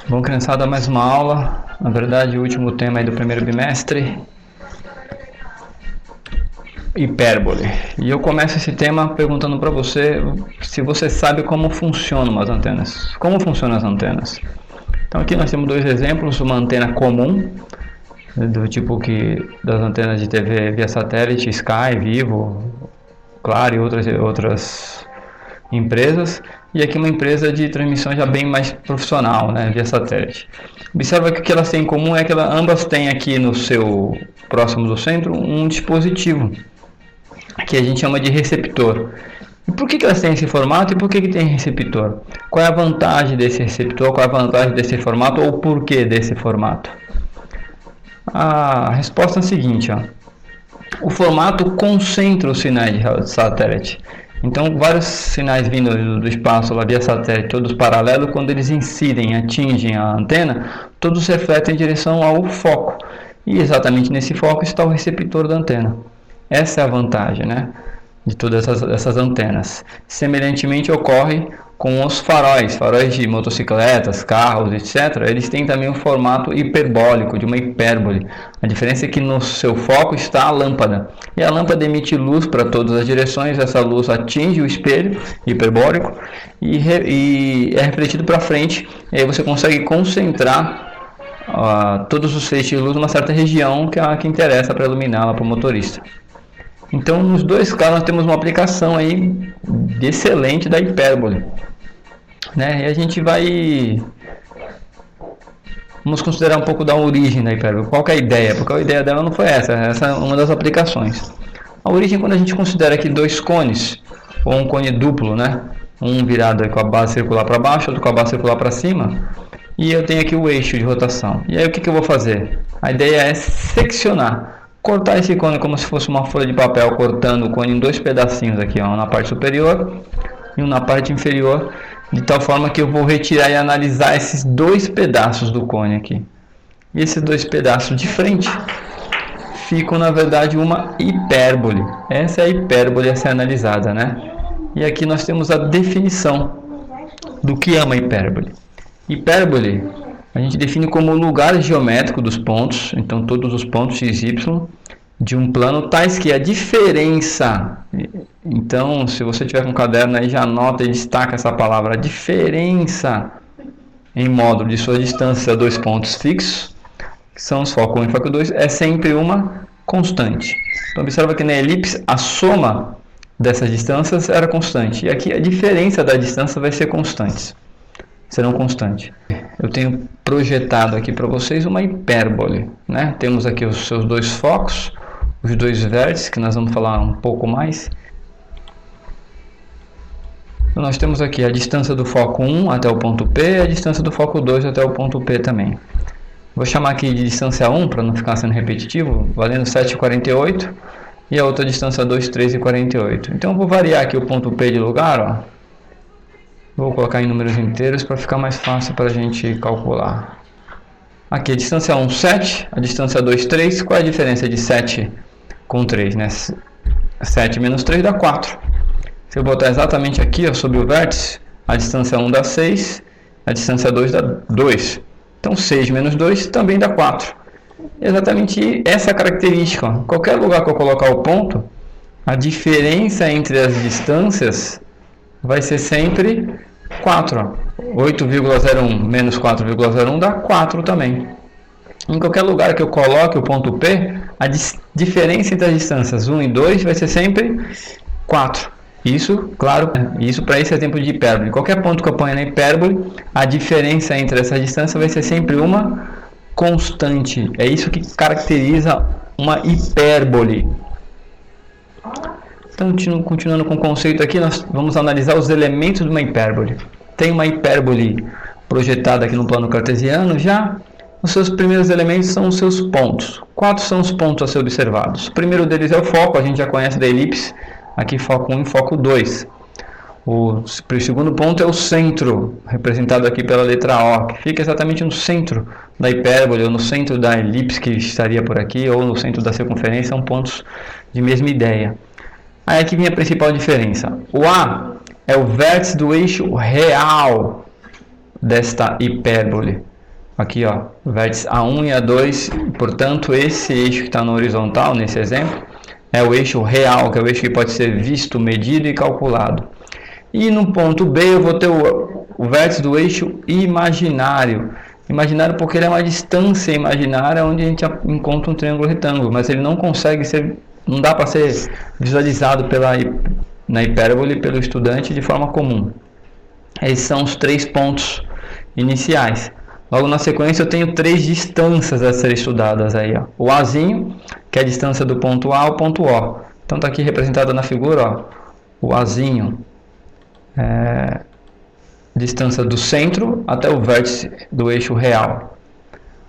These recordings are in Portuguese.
Bom, criançada, mais uma aula. Na verdade, o último tema aí do primeiro bimestre. Hipérbole. E eu começo esse tema perguntando para você se você sabe como funcionam as antenas. Como funcionam as antenas? Então aqui nós temos dois exemplos, uma antena comum, do tipo que das antenas de TV via satélite, Sky, Vivo, Claro e outras empresas, e aqui uma empresa de transmissão já bem mais profissional, né, via satélite. Observa que o que elas têm em comum é que ambas têm aqui no seu próximo do centro um dispositivo que a gente chama de receptor. E por que elas têm esse formato e por que tem receptor? Qual é a vantagem desse receptor, qual é a vantagem desse formato ou o porquê desse formato? A resposta é a seguinte, ó. O formato concentra os sinais de satélite. Então, vários sinais vindo do espaço lá via satélite, todos paralelos, quando eles incidem, atingem a antena, todos refletem em direção ao foco. E exatamente nesse foco está o receptor da antena. Essa é a vantagem, né, de todas essas antenas. Semelhantemente ocorre com os faróis de motocicletas, carros, etc. Eles têm também um formato hiperbólico, de uma hipérbole. A diferença é que no seu foco está a lâmpada. E a lâmpada emite luz para todas as direções, essa luz atinge o espelho hiperbólico e é refletido para frente. E aí você consegue concentrar todos os feixes de luz numa certa região que é a que interessa para iluminá-la para o motorista. Então, nos dois casos, nós temos uma aplicação aí excelente da hipérbole, né? E a gente vamos considerar um pouco da origem da hipérbole. Qual que é a ideia? Porque a ideia dela não foi essa é uma das aplicações. A origem, quando a gente considera aqui dois cones, ou um cone duplo, né? Um virado com a base circular para baixo, outro com a base circular para cima, e eu tenho aqui o eixo de rotação. E aí o que eu vou fazer? A ideia é seccionar. Cortar esse cone como se fosse uma folha de papel, cortando o cone em dois pedacinhos aqui, ó, um na parte superior e um na parte inferior, de tal forma que eu vou retirar e analisar esses dois pedaços do cone aqui. E esses dois pedaços de frente ficam, na verdade, uma hipérbole. Essa é a hipérbole a ser analisada, né? E aqui nós temos a definição do que é uma hipérbole. Hipérbole a gente define como o lugar geométrico dos pontos, então todos os pontos x, y, de um plano, tais que a diferença, então se você tiver com um caderno aí, já anota e destaca essa palavra, a diferença em módulo de sua distância a dois pontos fixos, que são os foco 1 e foco 2, é sempre uma constante. Então observa que na elipse a soma dessas distâncias era constante, e aqui a diferença da distância vai ser constante. Serão constantes. Eu tenho projetado aqui para vocês uma hipérbole, né? Temos aqui os seus dois focos, os dois vértices, que nós vamos falar um pouco mais. Então, nós temos aqui a distância do foco 1 até o ponto P e a distância do foco 2 até o ponto P também. Vou chamar aqui de distância 1, para não ficar sendo repetitivo, valendo 7,48, e a outra distância 2, 3,48. Então eu vou variar aqui o ponto P de lugar, ó. Vou colocar em números inteiros para ficar mais fácil para a gente calcular. Aqui a distância 1, 7, a distância 2, 3. Qual é a diferença de 7 com 3? Né? 7 menos 3 dá 4. Se eu botar exatamente aqui, ó, sobre o vértice, a distância 1 dá 6, a distância 2 dá 2. Então 6 menos 2 também dá 4. Exatamente essa característica. Ó. Qualquer lugar que eu colocar o ponto, a diferença entre as distâncias vai ser sempre 4. 8,01 menos 4,01 dá 4 também. Em qualquer lugar que eu coloque o ponto P, a diferença entre as distâncias 1 e 2 vai ser sempre 4. Isso, claro, isso para esse exemplo de hipérbole. Qualquer ponto que eu ponha na hipérbole, a diferença entre essas distâncias vai ser sempre uma constante. É isso que caracteriza uma hipérbole. Então, continuando com o conceito aqui, nós vamos analisar os elementos de uma hipérbole. Tem uma hipérbole projetada aqui no plano cartesiano já. Os seus primeiros elementos são os seus pontos. 4 são os pontos a ser observados. O primeiro deles é o foco, a gente já conhece da elipse. Aqui foco 1 e foco 2. O segundo ponto é o centro, representado aqui pela letra O, que fica exatamente no centro da hipérbole, ou no centro da elipse que estaria por aqui, ou no centro da circunferência, são pontos de mesma ideia. Aí aqui vem a principal diferença. O A é o vértice do eixo real desta hipérbole. Aqui, ó, vértice A1 e A2, portanto, esse eixo que está na horizontal, nesse exemplo, é o eixo real, que é o eixo que pode ser visto, medido e calculado. E no ponto B eu vou ter o vértice do eixo imaginário. Imaginário porque ele é uma distância imaginária onde a gente encontra um triângulo retângulo, mas ele não consegue ser, não dá para ser visualizado na hipérbole pelo estudante de forma comum. Esses são os 3 pontos iniciais. Logo na sequência eu tenho 3 distâncias a serem estudadas aí, ó. O Azinho, que é a distância do ponto A ao ponto O. Então está aqui representada na figura, ó, o Azinho, distância do centro até o vértice do eixo real.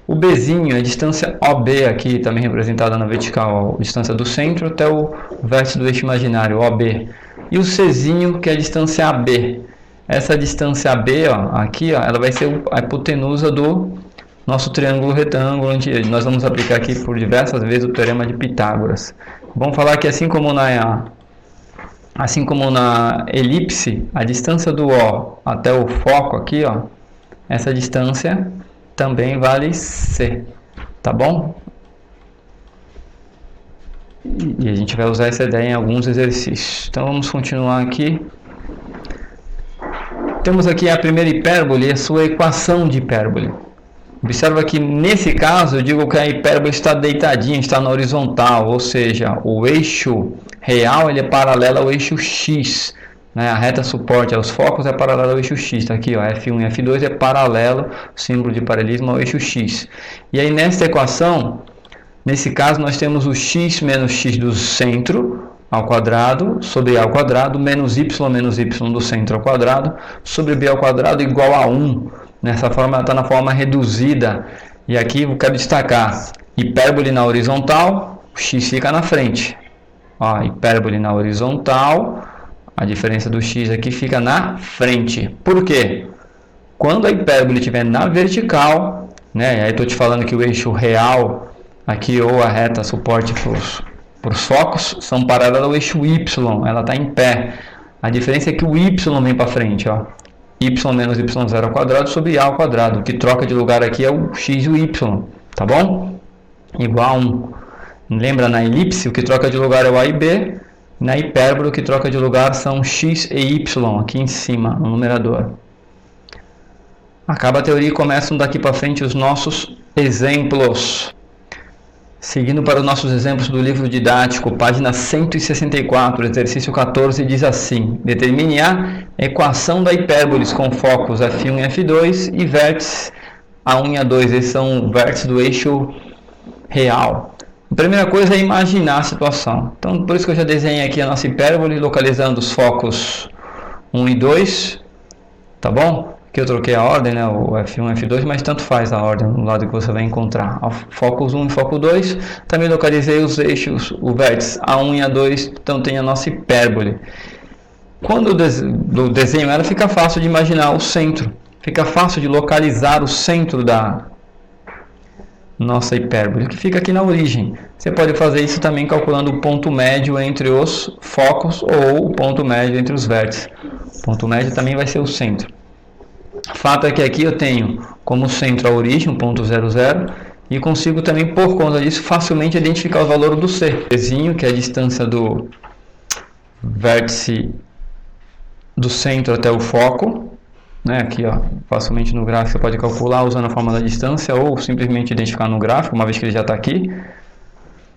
O Bzinho é a distância OB, aqui também representada na vertical, ó, distância do centro até o vértice do eixo imaginário, OB. E o Czinho, que é a distância AB. Essa distância AB, ó, aqui, ó, ela vai ser a hipotenusa do nosso triângulo retângulo, onde nós vamos aplicar aqui por diversas vezes o teorema de Pitágoras. Vamos falar que assim como na elipse, a distância do O até o foco aqui, ó, essa distância também vale C, tá bom? E a gente vai usar essa ideia em alguns exercícios. Então vamos continuar aqui. Temos aqui a primeira hipérbole e a sua equação de hipérbole. Observa que nesse caso eu digo que a hipérbole está deitadinha, está na horizontal, ou seja, o eixo real ele é paralelo ao eixo X, né? A reta suporte aos focos é paralela ao eixo X, tá aqui, ó, F1 e F2 é paralelo, símbolo de paralelismo ao eixo X. E aí nesta equação, nesse caso nós temos o x menos x do centro ao quadrado sobre a ao quadrado menos y do centro ao quadrado sobre b ao quadrado igual a 1. Nessa forma ela está na forma reduzida. E aqui eu quero destacar hipérbole na horizontal, o x fica na frente. Ó, hipérbole na horizontal, a diferença do x aqui fica na frente. Por quê? Quando a hipérbole estiver na vertical, né, aí estou te falando que o eixo real aqui ou a reta suporte para os focos são paralelos ao eixo y, ela está em pé. A diferença é que o y vem para frente, ó. Y menos y0 ao quadrado sobre a ao quadrado. O que troca de lugar aqui é o x e o y, tá bom? Igual a 1. Lembra, na elipse o que troca de lugar é o a e b. Na hipérbole o que troca de lugar são x e y, aqui em cima, no numerador. Acaba a teoria e começam daqui para frente os nossos exemplos. Seguindo para os nossos exemplos do livro didático, página 164, exercício 14, diz assim: determine a equação da hipérboles com focos F1 e F2 e vértices A1 e A2, esses são vértices do eixo real. A primeira coisa é imaginar a situação. Então, por isso que eu já desenhei aqui a nossa hipérbole, localizando os focos 1 e 2, tá bom? Aqui eu troquei a ordem, né, o F1 e F2, mas tanto faz a ordem no lado que você vai encontrar. Focos 1 e foco 2, também localizei os eixos, o vértice A1 e A2, então tem a nossa hipérbole. Quando eu desenho ela, fica fácil de imaginar o centro, fica fácil de localizar o centro da nossa hipérbole, que fica aqui na origem. Você pode fazer isso também calculando o ponto médio entre os focos ou o ponto médio entre os vértices. O ponto médio também vai ser o centro. Fato é que aqui eu tenho como centro a origem, o ponto 00, e consigo também, por conta disso, facilmente identificar o valor do C. Czinho, que é a distância do vértice do centro até o foco, né? Aqui, ó, facilmente no gráfico você pode calcular usando a fórmula da distância ou simplesmente identificar no gráfico, uma vez que ele já está aqui.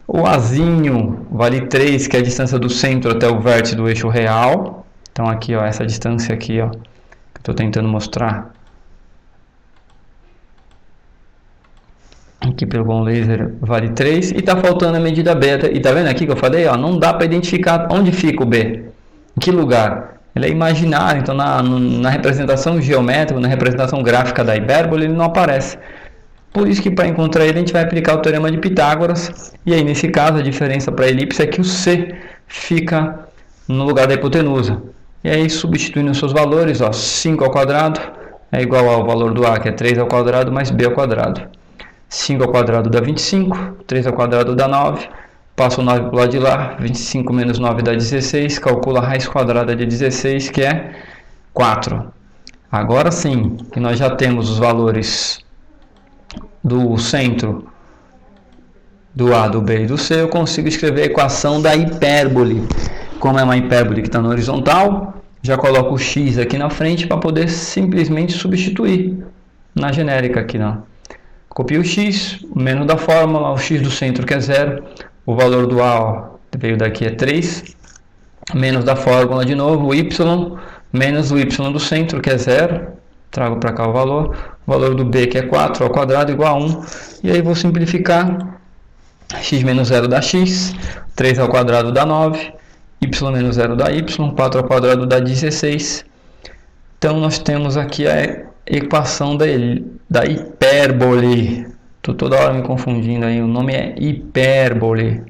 O Azinho vale 3, que é a distância do centro até o vértice do eixo real. Então aqui, ó, essa distância aqui, ó, estou tentando mostrar aqui pelo bom laser, vale 3 e está faltando a medida beta. E tá vendo aqui que eu falei, ó, não dá para identificar onde fica o B, em que lugar. Ele é imaginário, então na representação geométrica, na representação gráfica da hipérbole ele não aparece. Por isso que para encontrar ele a gente vai aplicar o teorema de Pitágoras. E aí nesse caso a diferença para a elipse é que o C fica no lugar da hipotenusa. E aí, substituindo os seus valores, ó, 5 ao quadrado é igual ao valor do A, que é 3 ao quadrado, mais B ao quadrado. 5 ao quadrado dá 25, 3 ao quadrado dá 9, passa o 9 para o lado de lá, 25 menos 9 dá 16, calcula a raiz quadrada de 16, que é 4. Agora sim, que nós já temos os valores do centro, do A, do B e do C, eu consigo escrever a equação da hipérbole. Como é uma hipérbole que está na horizontal, já coloco o x aqui na frente para poder simplesmente substituir na genérica aqui, não. Copio o x, menos da fórmula, o x do centro que é 0, o valor do A, ó, veio daqui é 3, menos da fórmula de novo, o y, menos o y do centro que é 0, trago para cá o valor do b que é 4 ao quadrado igual a 1, e aí vou simplificar, x menos 0 dá x, 3 ao quadrado dá 9, y menos 0 dá y, 4 ao quadrado dá 16. Então nós temos aqui a equação da hipérbole. Estou toda hora me confundindo aí, o nome é hipérbole,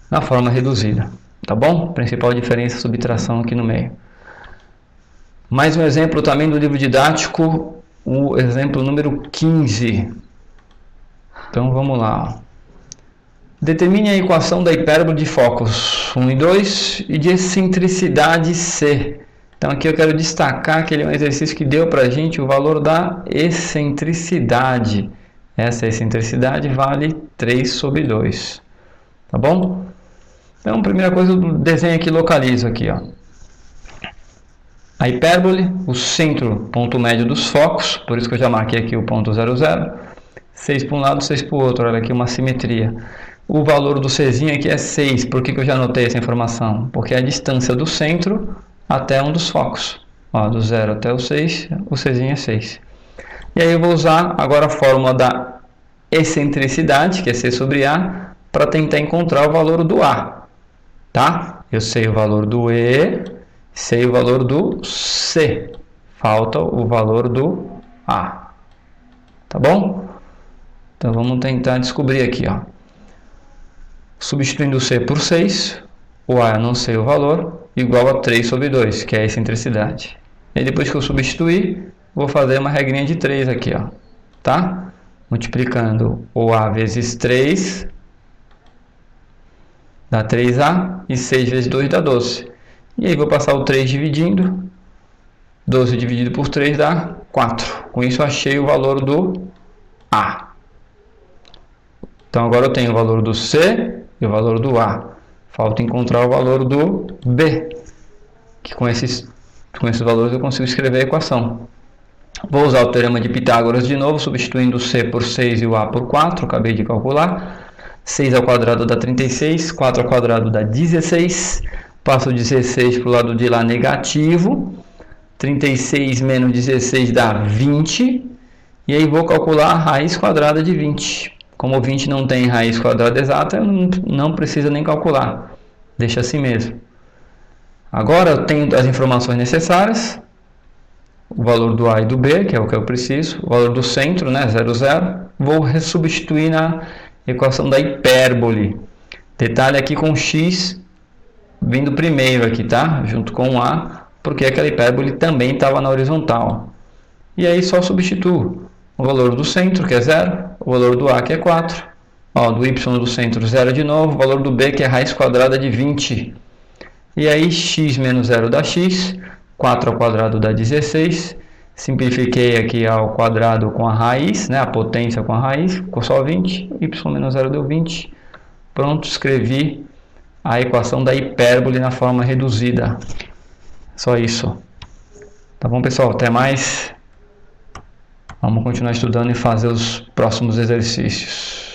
na forma reduzida, tá bom? Principal diferença, subtração aqui no meio. Mais um exemplo também do livro didático, o exemplo número 15. Então vamos lá. Determine a equação da hipérbole de focos 1 e 2 e de excentricidade C. Então aqui eu quero destacar que ele é um exercício que deu para a gente o valor da excentricidade. Essa excentricidade vale 3 sobre 2. Tá bom? Então, primeira coisa, o desenho aqui localizo aqui, ó. A hipérbole, o centro, ponto médio dos focos, por isso que eu já marquei aqui o ponto 0, 0. 6 para um lado, 6 para o outro, olha aqui uma simetria. O valor do Czinho aqui é 6, por que eu já anotei essa informação? Porque é a distância do centro até um dos focos. Ó, do 0 até o 6, o Czinho é 6. E aí eu vou usar agora a fórmula da excentricidade, que é C sobre A, para tentar encontrar o valor do A. Tá? Eu sei o valor do E, sei o valor do C. Falta o valor do A. Tá bom? Então vamos tentar descobrir aqui, ó. Substituindo o C por 6, o A eu não sei o valor, igual a 3 sobre 2, que é a excentricidade. E depois que eu substituir, vou fazer uma regrinha de 3 aqui, ó. Tá? Multiplicando o A vezes 3, dá 3A, e 6 vezes 2 dá 12. E aí vou passar o 3 dividindo, 12 dividido por 3 dá 4. Com isso eu achei o valor do A. Então agora eu tenho o valor do C e o valor do A. Falta encontrar o valor do B, que com esses valores eu consigo escrever a equação. Vou usar o teorema de Pitágoras de novo, substituindo o C por 6 e o A por 4, acabei de calcular. 6 ao quadrado dá 36, 4 ao quadrado dá 16, passo o 16 para o lado de lá negativo, 36 menos 16 dá 20, e aí vou calcular a raiz quadrada de 20. Como 20 não tem raiz quadrada exata, eu não preciso nem calcular, deixa assim mesmo. Agora eu tenho as informações necessárias, o valor do A e do B, que é o que eu preciso, o valor do centro, né, 0, 0, vou resubstituir na equação da hipérbole. Detalhe aqui com x vindo primeiro aqui, tá? Junto com o A, porque aquela hipérbole também estava na horizontal. E aí só substituo o valor do centro, que é 0, o valor do A, que é 4, ó, do y do centro 0 de novo, o valor do B, que é raiz quadrada de 20. E aí x menos 0 dá x, 4 ao quadrado dá 16, simplifiquei aqui ao quadrado com a raiz, né, a potência com a raiz, ficou só 20, y menos 0 deu 20. Pronto, escrevi a equação da hipérbole na forma reduzida. Só isso. Tá bom, pessoal? Até mais. Vamos continuar estudando e fazer os próximos exercícios.